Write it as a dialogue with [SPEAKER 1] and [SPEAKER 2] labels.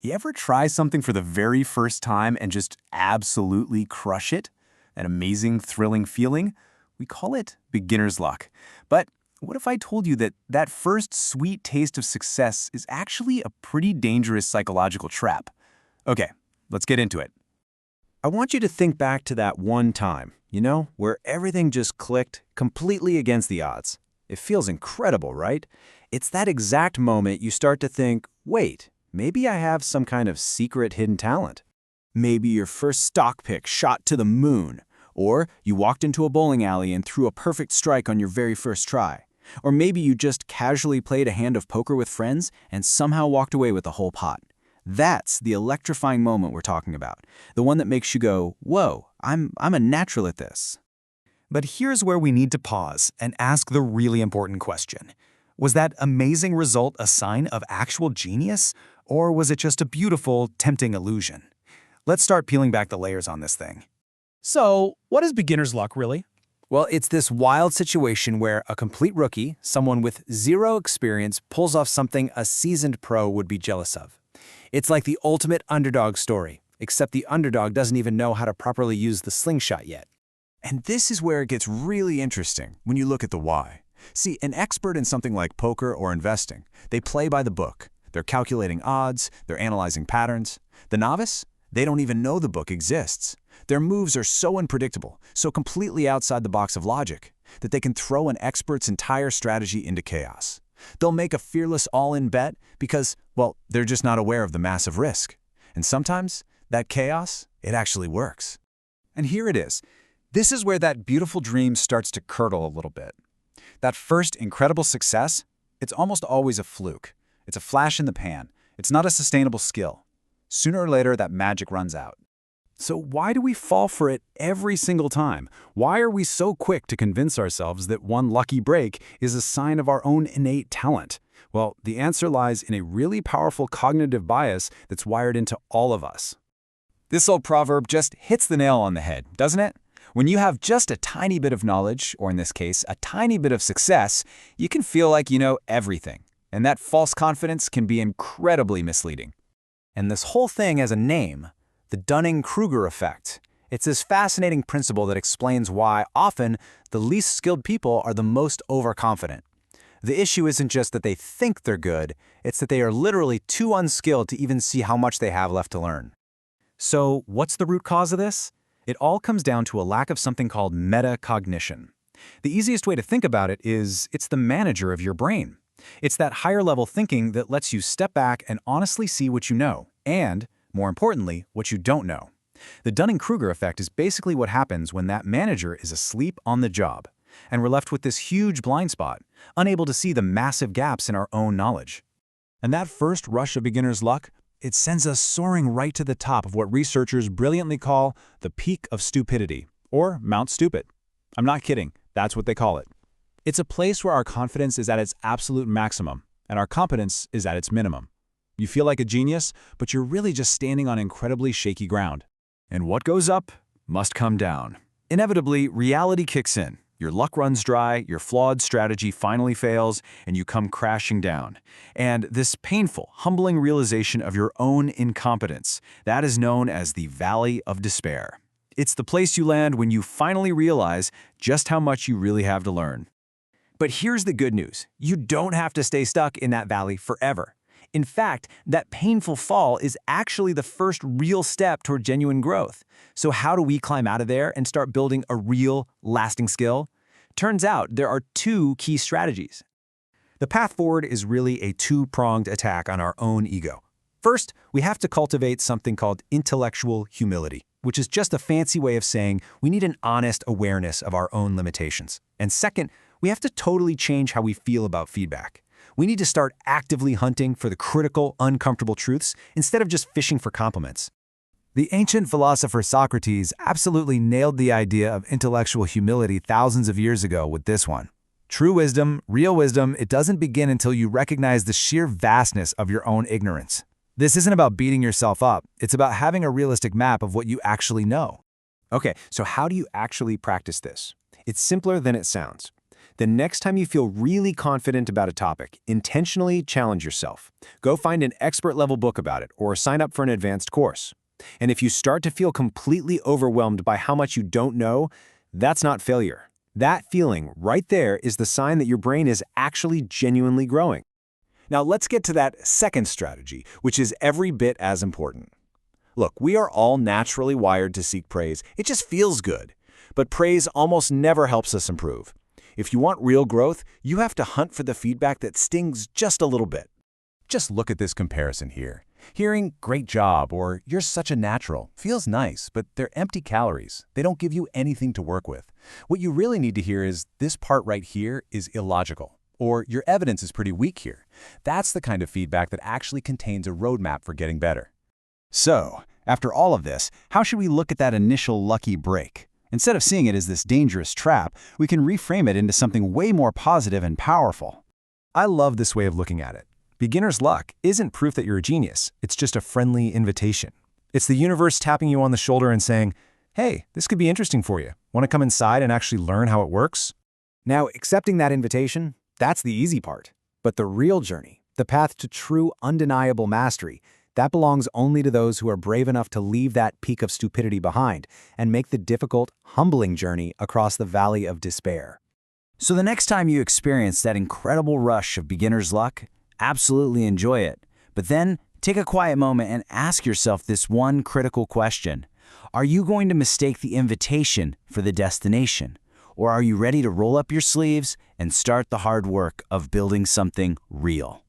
[SPEAKER 1] You ever try something for the very first time and just absolutely crush it? An amazing, thrilling feeling? We call it beginner's luck. But what if I told you that that first sweet taste of success is actually a pretty dangerous psychological trap? Okay, let's get into it.
[SPEAKER 2] I want you to think back to that one time, where everything just clicked completely against the odds. It feels incredible, right? It's that exact moment you start to think, wait, maybe I have some kind of secret hidden talent. Maybe your first stock pick shot to the moon, or you walked into a bowling alley and threw a perfect strike on your very first try. Or maybe you just casually played a hand of poker with friends and somehow walked away with the whole pot. That's the electrifying moment we're talking about, the one that makes you go, whoa, I'm a natural at this.
[SPEAKER 3] But here's where we need to pause and ask the really important question. Was that amazing result a sign of actual genius, or was it just a beautiful, tempting illusion? Let's start peeling back the layers on this thing.
[SPEAKER 4] So, what is beginner's luck, really?
[SPEAKER 2] Well, it's this wild situation where a complete rookie, someone with zero experience, pulls off something a seasoned pro would be jealous of. It's like the ultimate underdog story, except the underdog doesn't even know how to properly use the slingshot yet.
[SPEAKER 5] And this is where it gets really interesting when you look at the why. See, an expert in something like poker or investing, they play by the book. They're calculating odds, they're analyzing patterns. The novice? They don't even know the book exists. Their moves are so unpredictable, so completely outside the box of logic, that they can throw an expert's entire strategy into chaos. They'll make a fearless all-in bet because, well, they're just not aware of the massive risk. And sometimes, that chaos, it actually works.
[SPEAKER 3] And here it is. This is where that beautiful dream starts to curdle a little bit. That first incredible success, it's almost always a fluke. It's a flash in the pan. It's not a sustainable skill. Sooner or later, that magic runs out. So why do we fall for it every single time? Why are we so quick to convince ourselves that one lucky break is a sign of our own innate talent? Well, the answer lies in a really powerful cognitive bias that's wired into all of us. This old proverb just hits the nail on the head, doesn't it? When you have just a tiny bit of knowledge, or in this case, a tiny bit of success, you can feel like you know everything. And that false confidence can be incredibly misleading. And this whole thing has a name. The Dunning-Kruger effect. It's this fascinating principle that explains why, often, the least skilled people are the most overconfident. The issue isn't just that they think they're good, it's that they are literally too unskilled to even see how much they have left to learn. So, what's the root cause of this? It all comes down to a lack of something called metacognition. The easiest way to think about it is, it's the manager of your brain. It's that higher-level thinking that lets you step back and honestly see what you know, and more importantly, what you don't know. The Dunning-Kruger effect is basically what happens when that manager is asleep on the job, and we're left with this huge blind spot, unable to see the massive gaps in our own knowledge.
[SPEAKER 5] And that first rush of beginner's luck, it sends us soaring right to the top of what researchers brilliantly call the peak of stupidity, or Mount Stupid. I'm not kidding, that's what they call it. It's a place where our confidence is at its absolute maximum, and our competence is at its minimum. You feel like a genius, but you're really just standing on incredibly shaky ground. And what goes up must come down. Inevitably, reality kicks in. Your luck runs dry, your flawed strategy finally fails, and you come crashing down. And this painful, humbling realization of your own incompetence, that is known as the Valley of Despair. It's the place you land when you finally realize just how much you really have to learn.
[SPEAKER 2] But here's the good news. You don't have to stay stuck in that valley forever. In fact, that painful fall is actually the first real step toward genuine growth. So how do we climb out of there and start building a real, lasting skill? Turns out there are two key strategies. The path forward is really a two-pronged attack on our own ego. First, we have to cultivate something called intellectual humility, which is just a fancy way of saying we need an honest awareness of our own limitations. And second, we have to totally change how we feel about feedback. We need to start actively hunting for the critical, uncomfortable truths instead of just fishing for compliments. The ancient philosopher Socrates absolutely nailed the idea of intellectual humility thousands of years ago with this one. True wisdom, real wisdom, it doesn't begin until you recognize the sheer vastness of your own ignorance. This isn't about beating yourself up. It's about having a realistic map of what you actually know. Okay, so how do you actually practice this? It's simpler than it sounds. The next time you feel really confident about a topic, intentionally challenge yourself. Go find an expert-level book about it or sign up for an advanced course. And if you start to feel completely overwhelmed by how much you don't know, that's not failure. That feeling right there is the sign that your brain is actually genuinely growing.
[SPEAKER 5] Now let's get to that second strategy, which is every bit as important. Look, we are all naturally wired to seek praise. It just feels good. But praise almost never helps us improve. If you want real growth, you have to hunt for the feedback that stings just a little bit.
[SPEAKER 3] Just look at this comparison here. Hearing "great job" or "you're such a natural" feels nice, but they're empty calories. They don't give you anything to work with. What you really need to hear is, "this part right here is illogical," or "your evidence is pretty weak here." That's the kind of feedback that actually contains a roadmap for getting better. So, after all of this, how should we look at that initial lucky break? Instead of seeing it as this dangerous trap, we can reframe it into something way more positive and powerful.
[SPEAKER 2] I love this way of looking at it. Beginner's luck isn't proof that you're a genius. It's just a friendly invitation. It's the universe tapping you on the shoulder and saying, hey, this could be interesting for you. Want to come inside and actually learn how it works?
[SPEAKER 6] Now, accepting that invitation, that's the easy part. But the real journey, the path to true, undeniable mastery, that belongs only to those who are brave enough to leave that peak of stupidity behind and make the difficult, humbling journey across the valley of despair.
[SPEAKER 1] So the next time you experience that incredible rush of beginner's luck, absolutely enjoy it. But then take a quiet moment and ask yourself this one critical question. Are you going to mistake the invitation for the destination? Or are you ready to roll up your sleeves and start the hard work of building something real?